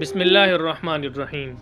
بسم اللہ الرحمن الرحیم۔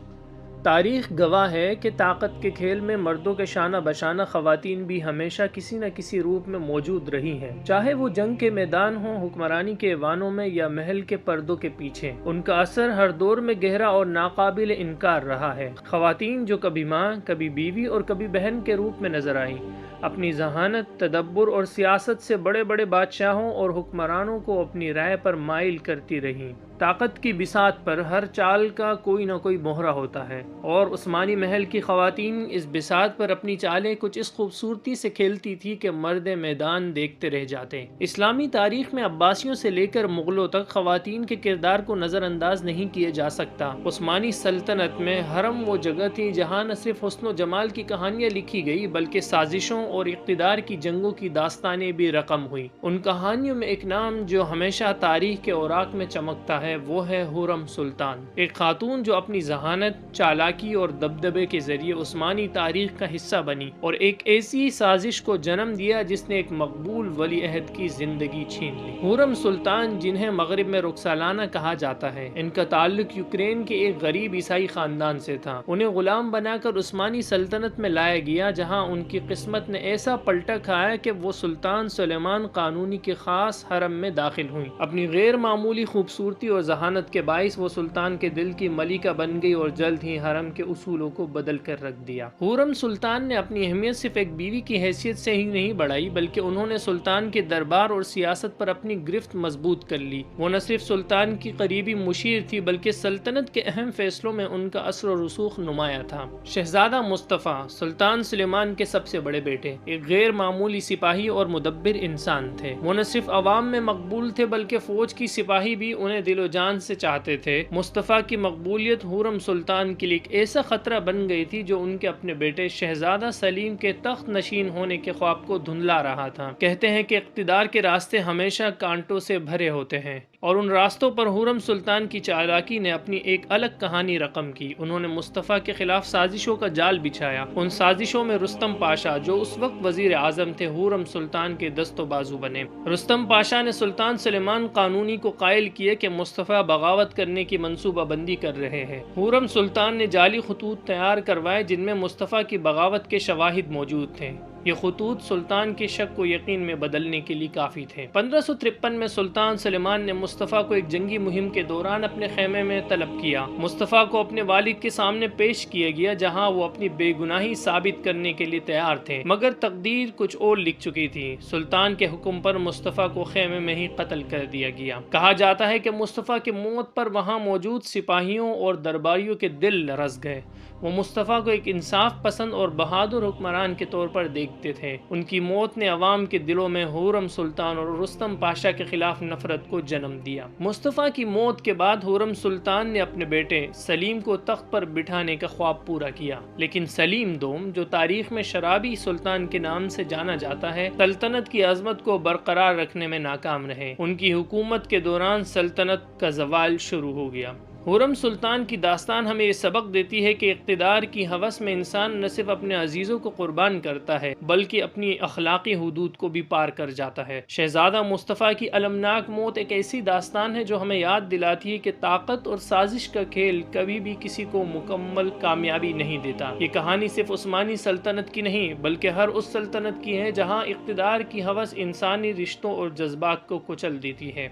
تاریخ گواہ ہے کہ طاقت کے کھیل میں مردوں کے شانہ بشانہ خواتین بھی ہمیشہ کسی نہ کسی روپ میں موجود رہی ہیں، چاہے وہ جنگ کے میدان ہوں، حکمرانی کے ایوانوں میں یا محل کے پردوں کے پیچھے۔ ان کا اثر ہر دور میں گہرا اور ناقابل انکار رہا ہے۔ خواتین جو کبھی ماں، کبھی بیوی اور کبھی بہن کے روپ میں نظر آئیں، اپنی ذہانت، تدبر اور سیاست سے بڑے بڑے بادشاہوں اور حکمرانوں کو اپنی رائے پر مائل کرتی رہیں۔ طاقت کی بساط پر ہر چال کا کوئی نہ کوئی مہرہ ہوتا ہے، اور عثمانی محل کی خواتین اس بساط پر اپنی چالیں کچھ اس خوبصورتی سے کھیلتی تھی کہ مرد میدان دیکھتے رہ جاتے۔ اسلامی تاریخ میں عباسیوں سے لے کر مغلوں تک خواتین کے کردار کو نظر انداز نہیں کیا جا سکتا۔ عثمانی سلطنت میں حرم وہ جگہ تھی جہاں نہ صرف حسن و جمال کی کہانیاں لکھی گئی بلکہ سازشوں اور اقتدار کی جنگوں کی داستانیں بھی رقم ہوئی۔ ان کہانیوں میں ایک نام جو ہمیشہ تاریخ کے اوراق میں چمکتا ہے وہ ہے حورم سلطان، ایک خاتون جو اپنی ذہانت، چالاکی اور دبدبے کے ذریعے عثمانی تاریخ کا حصہ بنی اور ایک ایسی سازش کو جنم دیا جس نے ایک مقبول ولی عہد کی زندگی چھین لی۔ حورم سلطان، جنہیں مغرب میں رخسالانہ کہا جاتا ہے، ان کا تعلق یوکرین کے ایک غریب عیسائی خاندان سے تھا۔ انہیں غلام بنا کر عثمانی سلطنت میں لایا گیا، جہاں ان کی قسمت نے ایسا پلٹا کھایا کہ وہ سلطان سلیمان قانونی کے خاص حرم میں داخل ہوئیں۔ اپنی غیر معمولی خوبصورتی اور ذہانت کے باعث وہ سلطان کے دل کی ملکہ بن گئی اور جلد ہی حرم کے اصولوں کو بدل کر رکھ دیا۔ حورم سلطان نے اپنی اہمیت صرف ایک بیوی کی حیثیت سے ہی نہیں بڑھائی بلکہ انہوں نے سلطان کے دربار اور سیاست پر اپنی گرفت مضبوط کر لی۔ وہ نہ صرف سلطان کی قریبی مشیر تھی بلکہ سلطنت کے اہم فیصلوں میں ان کا اثر و رسوخ نمایاں تھا۔ شہزادہ مصطفیٰ، سلطان سلیمان کے سب سے بڑے بیٹے، ایک غیر معمولی سپاہی اور مدبر انسان تھے۔ وہ نہ صرف عوام میں مقبول تھے بلکہ فوج کی سپاہی بھی انہیں دل و جان سے چاہتے تھے۔ مصطفیٰ کی مقبولیت حورم سلطان کے لیے ایک ایسا خطرہ بن گئی تھی جو ان کے اپنے بیٹے شہزادہ سلیم کے تخت نشین ہونے کے خواب کو دھندلا رہا تھا۔ کہتے ہیں کہ اقتدار کے راستے ہمیشہ کانٹوں سے بھرے ہوتے ہیں، اور ان راستوں پر حورم سلطان کی چالاکی نے اپنی ایک الگ کہانی رقم کی۔ انہوں نے مصطفیٰ کے خلاف سازشوں کا جال بچھایا۔ ان سازشوں میں رستم پاشا، جو اس وقت وزیر اعظم تھے، حورم سلطان کے دست و بازو بنے۔ رستم پاشا نے سلطان سلیمان قانونی کو قائل کیا کہ مصطفیٰ بغاوت کرنے کی منصوبہ بندی کر رہے ہیں۔ حورم سلطان نے جعلی خطوط تیار کروائے جن میں مصطفیٰ کی بغاوت کے شواہد موجود تھے۔ یہ خطوط سلطان کے شک کو یقین میں بدلنے کے لیے کافی تھے۔ 1553 میں سلطان سلیمان نے مصطفیٰ کو ایک جنگی مہم کے دوران اپنے خیمے میں طلب کیا۔ مصطفیٰ کو اپنے والد کے سامنے پیش کیا گیا جہاں وہ اپنی بے گناہی ثابت کرنے کے لیے تیار تھے، مگر تقدیر کچھ اور لکھ چکی تھی۔ سلطان کے حکم پر مصطفیٰ کو خیمے میں ہی قتل کر دیا گیا۔ کہا جاتا ہے کہ مصطفیٰ کی موت پر وہاں موجود سپاہیوں اور درباریوں کے دل لرز گئے۔ وہ مصطفیٰ کو ایک انصاف پسند اور بہادر حکمران کے طور پر دیکھتے تھے۔ ان کی موت نے عوام کے دلوں میں حورم سلطان اور رستم پاشا کے خلاف نفرت کو جنم دیا۔ مصطفیٰ کی موت کے بعد حورم سلطان نے اپنے بیٹے سلیم کو تخت پر بٹھانے کا خواب پورا کیا، لیکن سلیم دوم، جو تاریخ میں شرابی سلطان کے نام سے جانا جاتا ہے، سلطنت کی عظمت کو برقرار رکھنے میں ناکام رہے۔ ان کی حکومت کے دوران سلطنت کا زوال شروع ہو گیا۔ حورم سلطان کی داستان ہمیں یہ سبق دیتی ہے کہ اقتدار کی ہوس میں انسان نہ صرف اپنے عزیزوں کو قربان کرتا ہے بلکہ اپنی اخلاقی حدود کو بھی پار کر جاتا ہے۔ شہزادہ مصطفیٰ کی المناک موت ایک ایسی داستان ہے جو ہمیں یاد دلاتی ہے کہ طاقت اور سازش کا کھیل کبھی بھی کسی کو مکمل کامیابی نہیں دیتا۔ یہ کہانی صرف عثمانی سلطنت کی نہیں بلکہ ہر اس سلطنت کی ہے جہاں اقتدار کی ہوس انسانی رشتوں اور جذبات کو کچل دیتی ہے۔